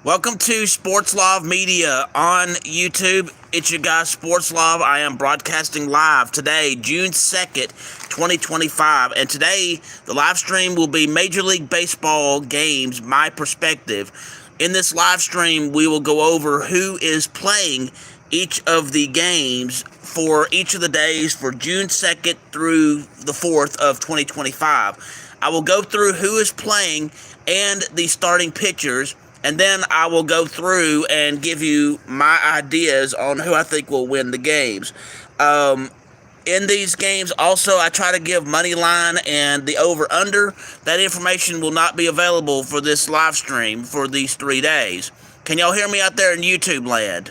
Welcome to Sports Love Media on YouTube. It's your guy, Sports Love. I am broadcasting live today, June 2nd, 2025. And today, the live stream will be Major League Baseball Games My Perspective. In this live stream, we will go over who is playing each of the games for each of the days for June 2nd through the 4th of 2025. I will go through who is playing and the starting pitchers, and then I will go through and give you my ideas on who I think will win the games. In these games, also, I try to give money line and the over-under. That information will not be available for this live stream for these 3 days. Can y'all hear me out there in YouTube land?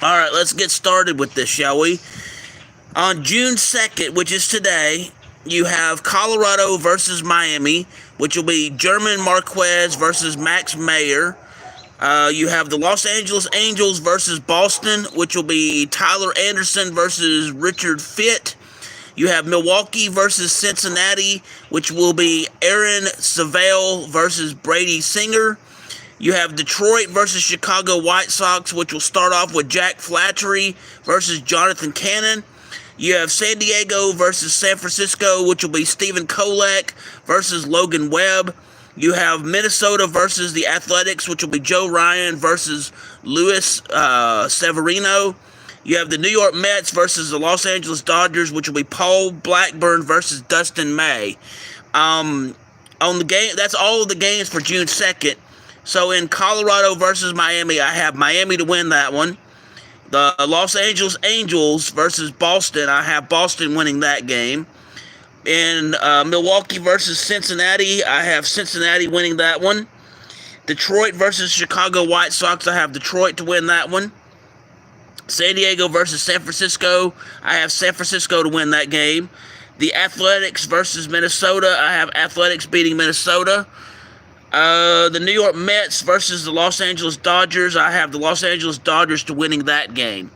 All right, let's get started with this, shall we? On June 2nd, which is today, you have Colorado versus Miami, which will be German Marquez versus Max Meyer. You have the Los Angeles Angels versus Boston, which will be Tyler Anderson versus Richard Fitt. You have Milwaukee versus Cincinnati, which will be Aaron Savale versus Brady Singer. You have Detroit versus Chicago White Sox, which will start off with Jack Flaherty versus Jonathan Cannon. You have San Diego versus San Francisco, which will be Stephen Kolek versus Logan Webb. You have Minnesota versus the Athletics, which will be Joe Ryan versus Luis Severino. You have the New York Mets versus the Los Angeles Dodgers, which will be Paul Blackburn versus Dustin May. On the game, that's all of the games for June 2nd. So in Colorado versus Miami, I have Miami to win that one. The Los Angeles Angels versus Boston, I have Boston winning that game. In Milwaukee versus Cincinnati, I have Cincinnati winning that one. Detroit versus Chicago White Sox, I have Detroit to win that one. San Diego versus San Francisco, I have San Francisco to win that game. The Athletics versus Minnesota, I have Athletics beating Minnesota. The New York Mets versus the Los Angeles Dodgers, I have the Los Angeles Dodgers to winning that game.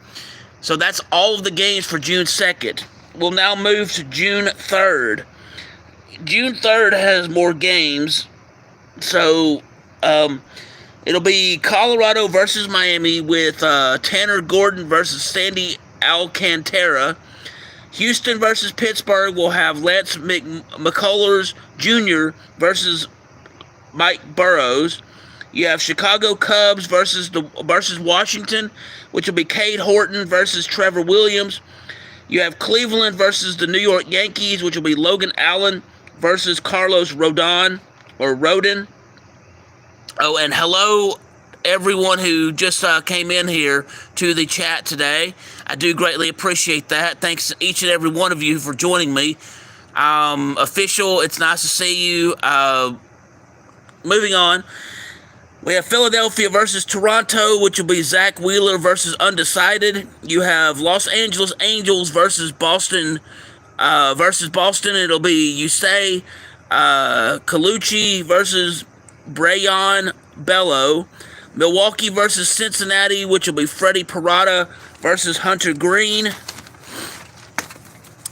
So that's all of the games for June 2nd. We'll now move to June 3rd. June 3rd has more games. So it'll be Colorado versus Miami with Tanner Gordon versus Sandy Alcantara. Houston versus Pittsburgh will have Lance McCullers Jr. versus Mike Burrows. You have Chicago Cubs versus Washington, which will be Cade Horton versus Trevor Williams. You have Cleveland versus the New York Yankees, which will be Logan Allen versus Carlos Rodon. Oh, and hello everyone who just came in here to the chat today. I do greatly appreciate that. Thanks to each and every one of you for joining me. Official, it's nice to see you. Moving on, we have Philadelphia versus Toronto, which will be Zach Wheeler versus Undecided. You have Los Angeles Angels versus Boston. It'll be Yusei Colucci versus Brayan Bello. Milwaukee versus Cincinnati, which will be Freddie Parada versus Hunter Green.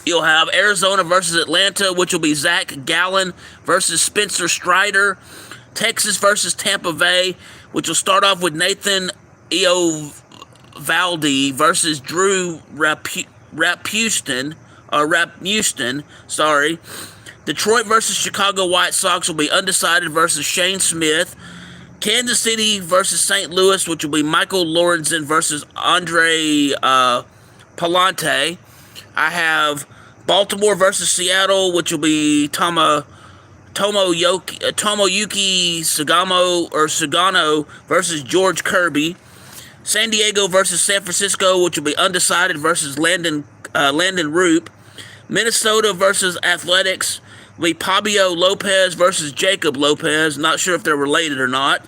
You'll have Arizona versus Atlanta, which will be Zach Gallen versus Spencer Strider. Texas versus Tampa Bay, which will start off with Nathan Eovaldi versus Drew Rapustin. Detroit versus Chicago White Sox will be Undecided versus Shane Smith. Kansas City versus St. Louis, which will be Michael Lorenzen versus Andre Palante. I have Baltimore versus Seattle, which will be Tomoyuki Sugano versus George Kirby. San Diego versus San Francisco, which will be Undecided versus Landon Roop. Minnesota versus Athletics will be Pablo Lopez versus Jacob Lopez. Not sure if they're related or not.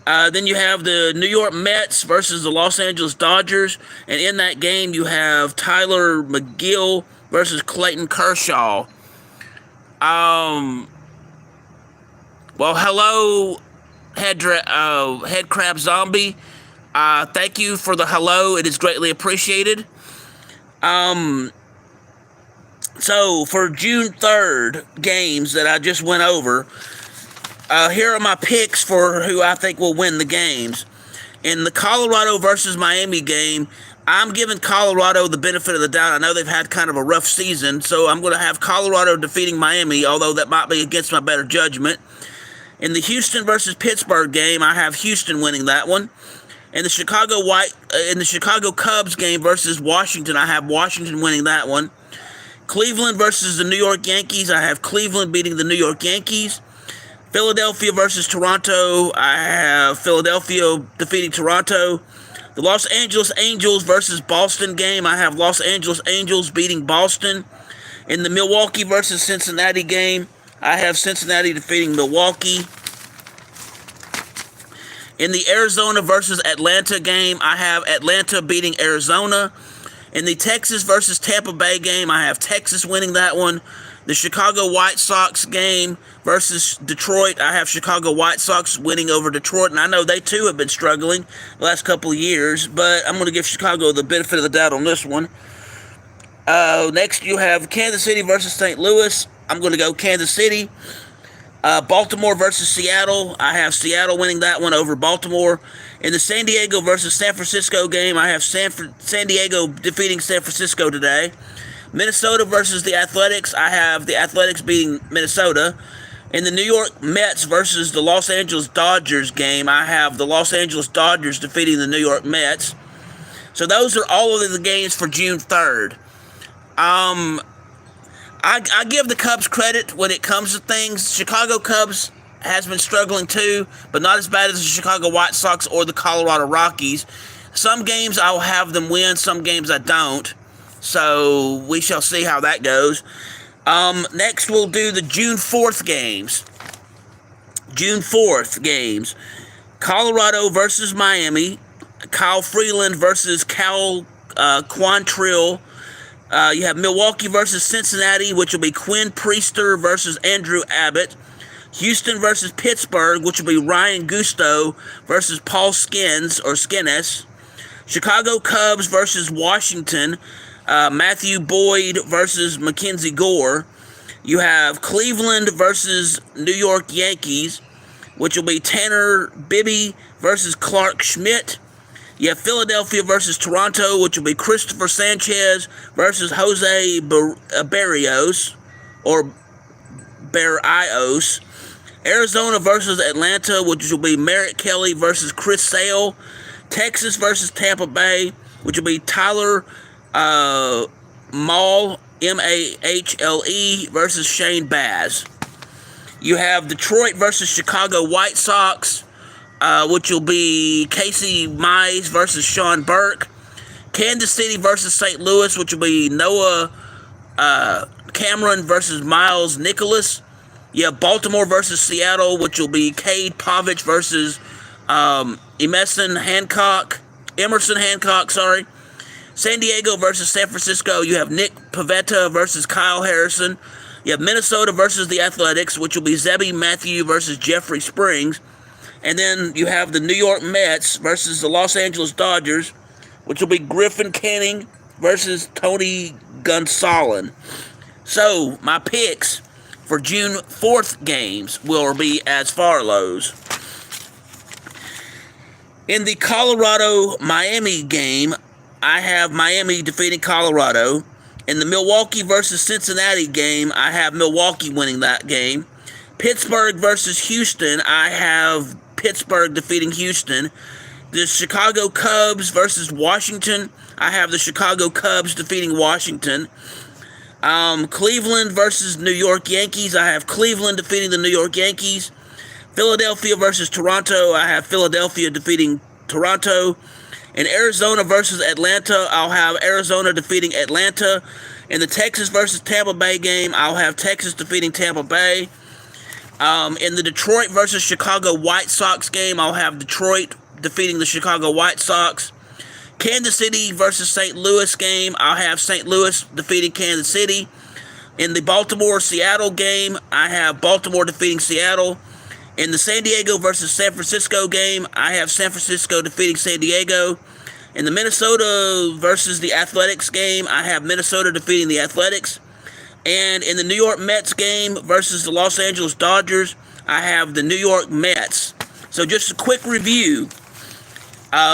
Then you have the New York Mets versus the Los Angeles Dodgers. And in that game, you have Tyler McGill versus Clayton Kershaw. Well, hello, Head Crab Zombie. Thank you for the hello. It is greatly appreciated. So, for June 3rd games that I just went over, Here are my picks for who I think will win the games. In the Colorado versus Miami game, I'm giving Colorado the benefit of the doubt. I know they've had kind of a rough season, so I'm going to have Colorado defeating Miami, although that might be against my better judgment. In the Houston versus Pittsburgh game, I have Houston winning that one. In the Chicago Cubs game versus Washington, I have Washington winning that one. Cleveland versus the New York Yankees, I have Cleveland beating the New York Yankees. Philadelphia versus Toronto, I have Philadelphia defeating Toronto. The Los Angeles Angels versus Boston game, I have Los Angeles Angels beating Boston. In the Milwaukee versus Cincinnati game, I have Cincinnati defeating Milwaukee. In the Arizona versus Atlanta game, I have Atlanta beating Arizona. In the Texas versus Tampa Bay game, I have Texas winning that one. The Chicago White Sox game versus Detroit, I have Chicago White Sox winning over Detroit, and I know they too have been struggling the last couple of years, but I'm going to give Chicago the benefit of the doubt on this one. Next, you have Kansas City versus St. Louis. I'm going to go Kansas City. Baltimore versus Seattle, I have Seattle winning that one over Baltimore. In the San Diego versus San Francisco game, I have San Diego defeating San Francisco today. Minnesota versus the Athletics, I have the Athletics beating Minnesota. In the New York Mets versus the Los Angeles Dodgers game, I have the Los Angeles Dodgers defeating the New York Mets. So those are all of the games for June 3rd. I give the Cubs credit when it comes to things. Chicago Cubs has been struggling too, but not as bad as the Chicago White Sox or the Colorado Rockies. Some games I'll have them win, some games I don't. So we shall see how that goes. Next, we'll do the June 4th games. June 4th games. Colorado versus Miami. Kyle Freeland versus Cal Quantrill. You have Milwaukee versus Cincinnati, which will be Quinn Priester versus Andrew Abbott. Houston versus Pittsburgh, which will be Ryan Gusto versus Paul Skinnes. Chicago Cubs versus Washington, Matthew Boyd versus Mackenzie Gore. You have Cleveland versus New York Yankees, which will be Tanner Bibby versus Clark Schmidt. You have Philadelphia versus Toronto, which will be Christopher Sanchez versus Jose Barrios, or Barrios. Arizona versus Atlanta, which will be Merritt Kelly versus Chris Sale. Texas versus Tampa Bay, which will be Tyler Mahle, Mahle, versus Shane Baz. You have Detroit versus Chicago White Sox, which will be Casey Mize versus Sean Burke. Kansas City versus St. Louis, which will be Noah Cameron versus Miles Nicholas. You have Baltimore versus Seattle, which will be Cade Povich versus Emerson Hancock. San Diego versus San Francisco, you have Nick Pivetta versus Kyle Harrison. You have Minnesota versus the Athletics, which will be Zebby Matthew versus Jeffrey Springs. And then you have the New York Mets versus the Los Angeles Dodgers, which will be Griffin Canning versus Tony Gonsolin. So, my picks for June 4th games will be as follows. In the Colorado-Miami game, I have Miami defeating Colorado. In the Milwaukee versus Cincinnati game, I have Milwaukee winning that game. Pittsburgh versus Houston, I have Pittsburgh defeating Houston. The Chicago Cubs versus Washington, I have the Chicago Cubs defeating Washington. Cleveland versus New York Yankees, I have Cleveland defeating the New York Yankees. Philadelphia versus Toronto, I have Philadelphia defeating Toronto. In Arizona versus Atlanta, I'll have Arizona defeating Atlanta. In the Texas versus Tampa Bay game, I'll have Texas defeating Tampa Bay. In the Detroit versus Chicago White Sox game, I'll have Detroit defeating the Chicago White Sox. Kansas City versus St. Louis game, I'll have St. Louis defeating Kansas City. In the Baltimore-Seattle game, I have Baltimore defeating Seattle. In the San Diego versus San Francisco game, I have San Francisco defeating San Diego. In the Minnesota versus the Athletics game, I have Minnesota defeating the Athletics. And in the New York Mets game versus the Los Angeles Dodgers, I have the New York Mets. So just a quick review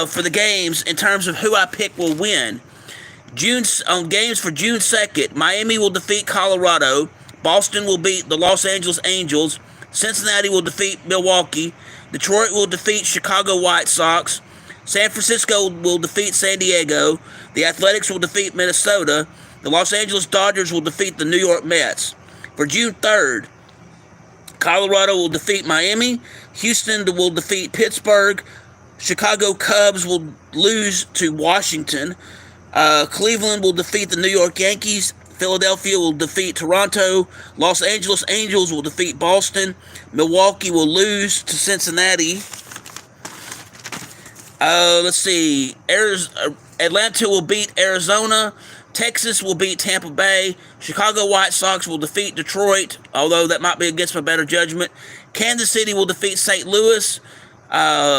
for the games in terms of who I pick will win. On games for June 2nd, Miami will defeat Colorado. Boston will beat the Los Angeles Angels. Cincinnati will defeat Milwaukee. Detroit will defeat Chicago White Sox. San Francisco will defeat San Diego. The Athletics will defeat Minnesota. The Los Angeles Dodgers will defeat the New York Mets. For June 3rd, Colorado will defeat Miami. Houston will defeat Pittsburgh. Chicago Cubs will lose to Washington. Cleveland will defeat the New York Yankees. Philadelphia will defeat Toronto. Los Angeles Angels will defeat Boston. Milwaukee will lose to Cincinnati. Let's see. Atlanta will beat Arizona. Texas will beat Tampa Bay. Chicago White Sox will defeat Detroit, although that might be against my better judgment. Kansas City will defeat St. Louis.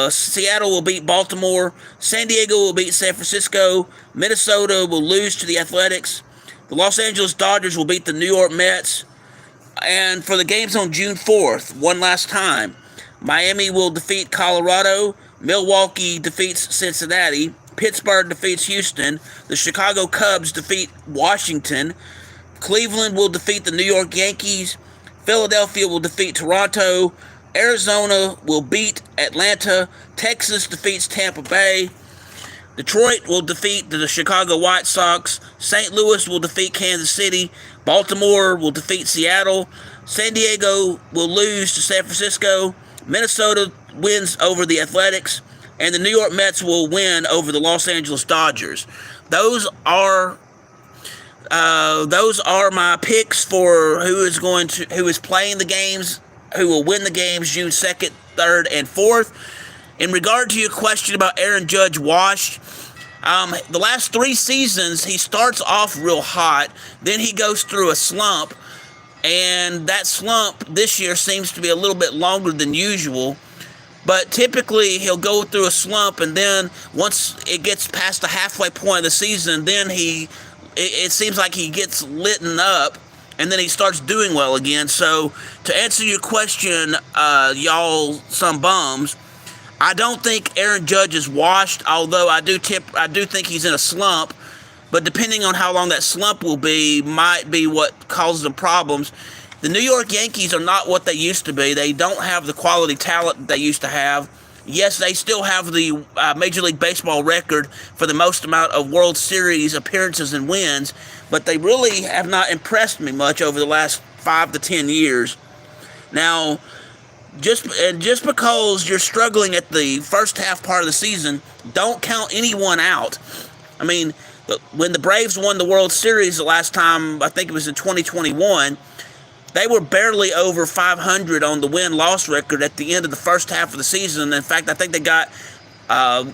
Seattle will beat Baltimore. San Diego will beat San Francisco. Minnesota will lose to the Athletics. The Los Angeles Dodgers will beat the New York Mets. And for the games on June 4th, one last time, Miami will defeat Colorado. Milwaukee defeats Cincinnati. Pittsburgh defeats Houston. The Chicago Cubs defeat Washington. Cleveland will defeat the New York Yankees. Philadelphia will defeat Toronto. Arizona will beat Atlanta. Texas defeats Tampa Bay. Detroit will defeat the Chicago White Sox. St. Louis will defeat Kansas City. Baltimore will defeat Seattle. San Diego will lose to San Francisco. Minnesota wins over the Athletics. And the New York Mets will win over the Los Angeles Dodgers. Those are my picks for who is playing the games, who will win the games June 2nd, 3rd, and 4th. In regard to your question about Aaron Judge washed, the last 3 seasons he starts off real hot, then he goes through a slump, and that slump this year seems to be a little bit longer than usual. But typically, he'll go through a slump, and then once it gets past the halfway point of the season, then it seems like he gets litten up, and then he starts doing well again. So, to answer your question, y'all some bums, I don't think Aaron Judge is washed, although I do think he's in a slump. But depending on how long that slump will be, might be what causes him problems. The New York Yankees are not what they used to be. They don't have the quality talent that they used to have. Yes, they still have the Major League Baseball record for the most amount of World Series appearances and wins, but they really have not impressed me much over the last 5 to 10 years. Now, just because you're struggling at the first half part of the season, don't count anyone out. I mean, when the Braves won the World Series the last time, I think it was in 2021, they were barely over 500 on the win-loss record at the end of the first half of the season. In fact, I think they got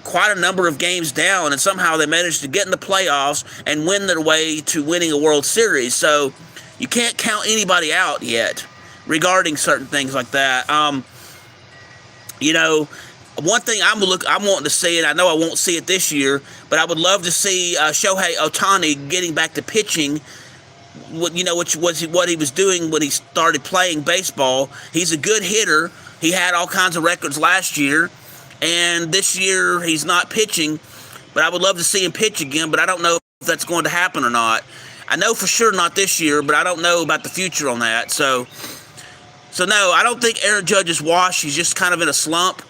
quite a number of games down, and somehow they managed to get in the playoffs and win their way to winning a World Series. So you can't count anybody out yet regarding certain things like that. One thing I'm wanting to see, and I know I won't see it this year, but I would love to see Shohei Ohtani getting back to pitching. Which was what he was doing when he started playing baseball. He's a good hitter. He had all kinds of records last year, and this year he's not pitching. But I would love to see him pitch again, but I don't know if that's going to happen or not. I know for sure not this year, but I don't know about the future on that. So no, I don't think Aaron Judge is washed. He's just kind of in a slump.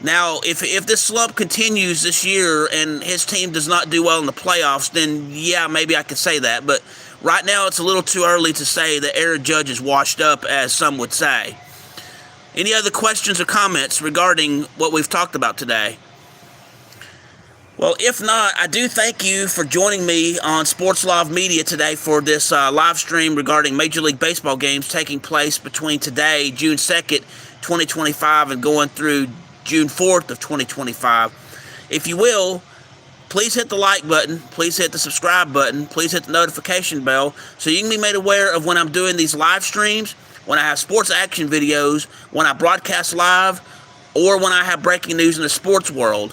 Now, if this slump continues this year and his team does not do well in the playoffs, then yeah, maybe I could say that. But right now, it's a little too early to say that Aaron Judge is washed up, as some would say. Any other questions or comments regarding what we've talked about today? Well, if not, I do thank you for joining me on Sports Live Media today for this live stream regarding Major League Baseball games taking place between today, June 2nd, 2025, and going through June 4th of 2025. If you will, please hit the like button, please hit the subscribe button, please hit the notification bell so you can be made aware of when I'm doing these live streams, when I have sports action videos, when I broadcast live, or when I have breaking news in the sports world.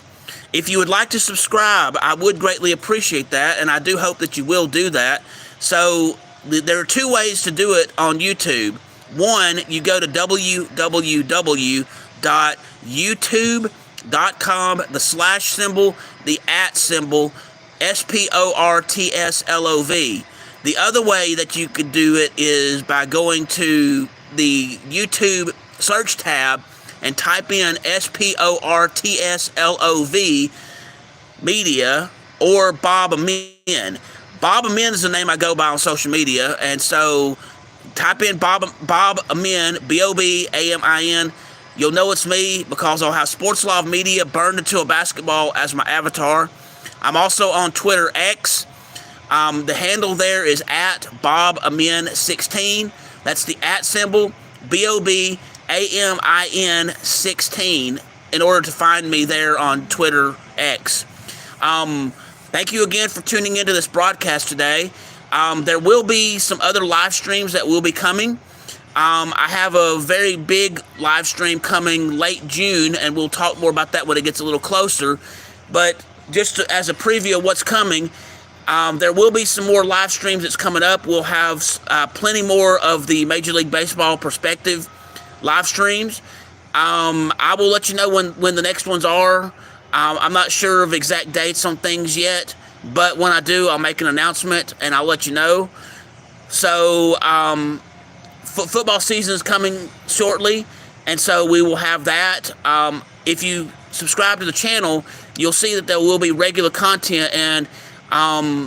If you would like to subscribe, I would greatly appreciate that, and I do hope that you will do that. So there are 2 ways to do it on YouTube. One, you go to www.youtube.com, the slash symbol, the at symbol, SPORTSLOV. The other way that you could do it is by going to the YouTube search tab and type in SPORTSLOV media or Bob Amin. Bob Amin is the name I go by on social media, and so type in Bob Amin, BOBAMIN. You'll know it's me because I'll have Sports Love Media burned into a basketball as my avatar. I'm also on Twitter X. The handle there is at BobAmin16. That's the at symbol, BOBAMIN16, in order to find me there on Twitter X. Thank you again for tuning into this broadcast today. There will be some other live streams that will be coming. I have a very big live stream coming late June, and we'll talk more about that when it gets a little closer. But just as a preview of what's coming, there will be some more live streams that's coming up. We'll have plenty more of the Major League Baseball Perspective live streams. I will let you know when the next ones are. I'm not sure of exact dates on things yet, but when I do, I'll make an announcement and I'll let you know. So, football season is coming shortly, and so we will have that. If you subscribe to the channel, you'll see that there will be regular content, and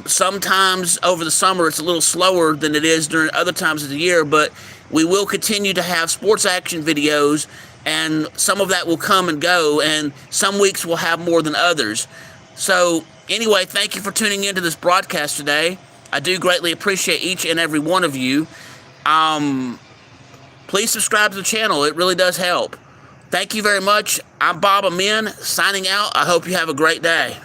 sometimes over the summer it's a little slower than it is during other times of the year, but we will continue to have sports action videos, and some of that will come and go, and some weeks will have more than others. So anyway, thank you for tuning into this broadcast today. I do greatly appreciate each and every one of you. Please subscribe to the channel. It really does help. Thank you very much. I'm Bob Amin, signing out. I hope you have a great day.